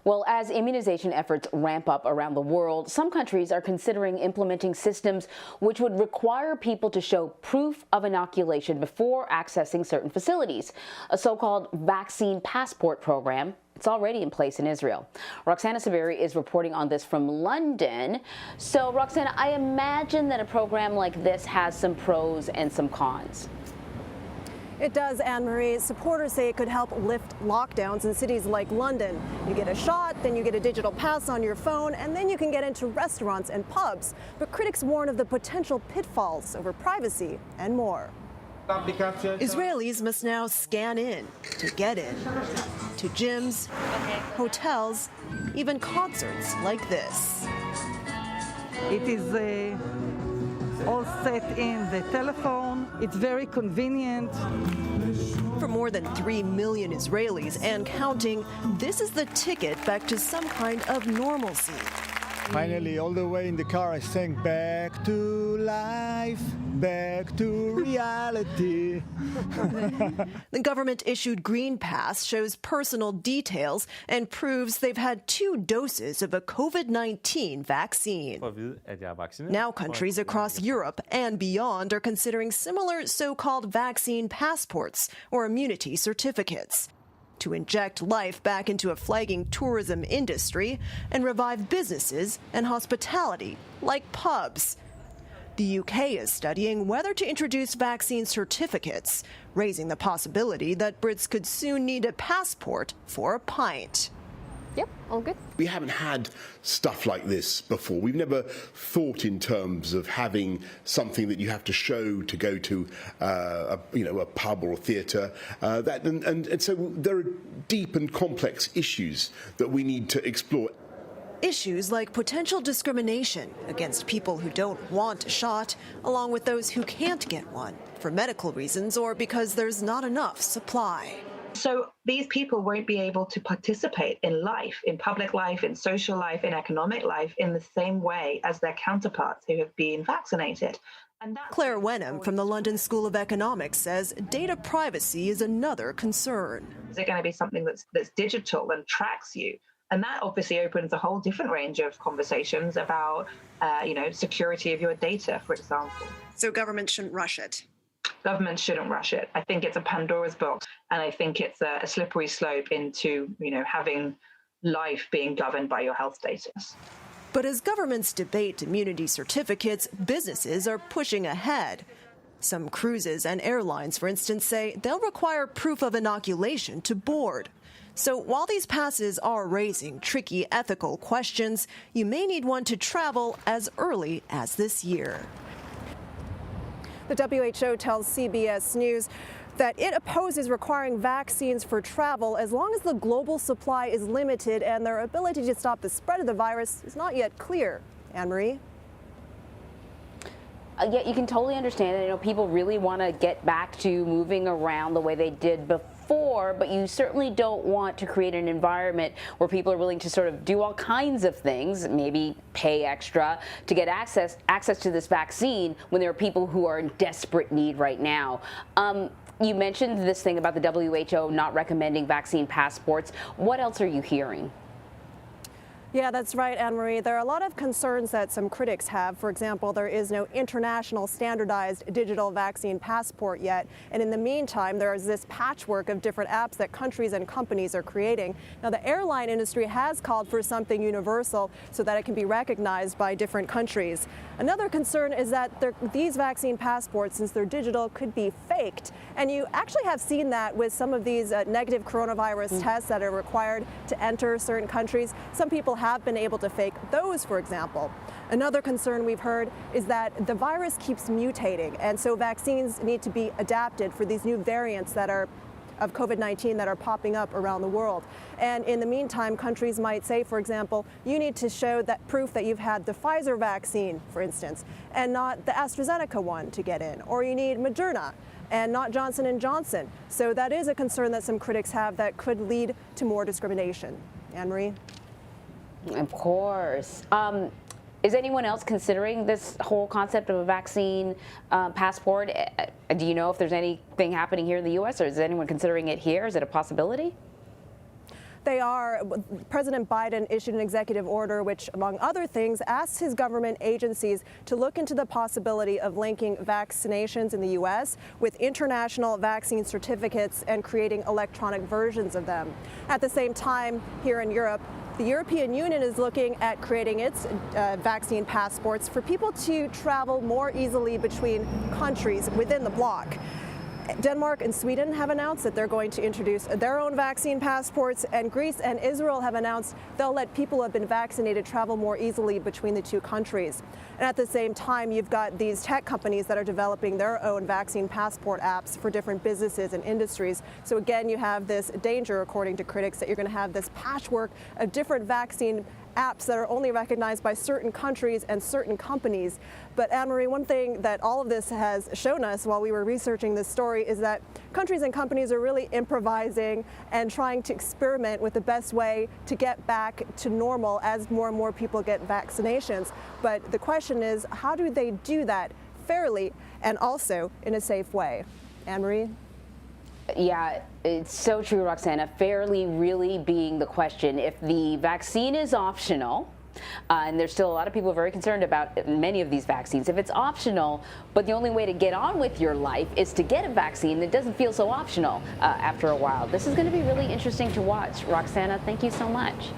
Well, as immunization efforts ramp up around the world, some countries are considering implementing systems which would require people to show proof of inoculation before accessing certain facilities, a so-called vaccine passport program. It's already in place in Israel. Roxana Saberi is reporting on this from London. So, Roxana, I imagine that a program like this has some pros and some cons. It does, Anne-Marie. Supporters say it could help lift lockdowns in cities like London. You get a shot, then you get a digital pass on your phone, and then you can get into restaurants and pubs. But critics warn of the potential pitfalls over privacy and more. Israelis must now scan in to get in. To gyms, hotels, even concerts like this. It is all set in the telephone. It's very convenient. For more than 3 million Israelis and counting, this is the ticket back to some kind of normalcy. Finally, all the way in the car, I sang back to life, back to reality. The government-issued Green Pass shows personal details and proves they've had 2 doses of a COVID-19 vaccine. Now countries across Europe and beyond are considering similar so-called vaccine passports or immunity certificates to inject life back into a flagging tourism industry and revive businesses and hospitality, like pubs. The UK is studying whether to introduce vaccine certificates, raising the possibility that Brits could soon need a passport for a pint. Yep, all good. We haven't had stuff like this before. We've never thought in terms of having something that you have to show to go to a pub or a theatre. And so there are deep and complex issues that we need to explore. Issues like potential discrimination against people who don't want a shot, along with those who can't get one for medical reasons or because there's not enough supply. So these people won't be able to participate in life, in public life, in social life, in economic life, in the same way as their counterparts who have been vaccinated. Claire Wenham from the London School of Economics says data privacy is another concern. Is it going to be something that's digital and tracks you? And that obviously opens a whole different range of conversations about, security of your data, for example. So government shouldn't rush it. Government shouldn't rush it. I think it's a Pandora's box, and I think it's a slippery slope into, having life being governed by your health status. But as governments debate immunity certificates, businesses are pushing ahead. Some cruises and airlines, for instance, say they'll require proof of inoculation to board. So while these passes are raising tricky ethical questions, you may need one to travel as early as this year. The WHO tells CBS News that it opposes requiring vaccines for travel as long as the global supply is limited and their ability to stop the spread of the virus is not yet clear. Anne-Marie? Yeah, you can totally understand it. People really want to get back to moving around the way they did before, but you certainly don't want to create an environment where people are willing to sort of do all kinds of things, maybe pay extra to get access to this vaccine when there are people who are in desperate need right now. You mentioned this thing about the WHO not recommending vaccine passports. What else are you hearing? Yeah, that's right, Anne-Marie. There are a lot of concerns that some critics have. For example, there is no international standardized digital vaccine passport yet. And in the meantime, there is this patchwork of different apps that countries and companies are creating. Now, the airline industry has called for something universal so that it can be recognized by different countries. Another concern is that these vaccine passports, since they're digital, could be faked. And you actually have seen that with some of these negative coronavirus tests that are required to enter certain countries. Some people have been able to fake those, for example. Another concern we've heard is that the virus keeps mutating, and so vaccines need to be adapted for these new variants that are of COVID-19 that are popping up around the world. And in the meantime, countries might say, for example, you need to show that proof that you've had the Pfizer vaccine, for instance, and not the AstraZeneca one to get in, or you need Moderna and not Johnson & Johnson. So that is a concern that some critics have that could lead to more discrimination. Anne-Marie? Of course. Is anyone else considering this whole concept of a vaccine passport? Do you know if there's anything happening here in the U.S., or is anyone considering it here? Is it a possibility? They are. President Biden issued an executive order which, among other things, asks his government agencies to look into the possibility of linking vaccinations in the U.S. with international vaccine certificates and creating electronic versions of them. At the same time, here in Europe, the European Union is looking at creating its vaccine passports for people to travel more easily between countries within the bloc. Denmark and Sweden have announced that they're going to introduce their own vaccine passports, and Greece and Israel have announced they'll let people who have been vaccinated travel more easily between the two countries. And at the same time, you've got these tech companies that are developing their own vaccine passport apps for different businesses and industries. So again, you have this danger, according to critics, that you're going to have this patchwork of different vaccine apps that are only recognized by certain countries and certain companies. But Anne-Marie, one thing that all of this has shown us while we were researching this story is that countries and companies are really improvising and trying to experiment with the best way to get back to normal as more and more people get vaccinations. But the question is, how do they do that fairly and also in a safe way? Anne-Marie? Yeah, it's so true, Roxana. Fairly really being the question. If the vaccine is optional, and there's still a lot of people very concerned about many of these vaccines. If it's optional, but the only way to get on with your life is to get a vaccine, it doesn't feel so optional after a while. This is going to be really interesting to watch. Roxana, thank you so much.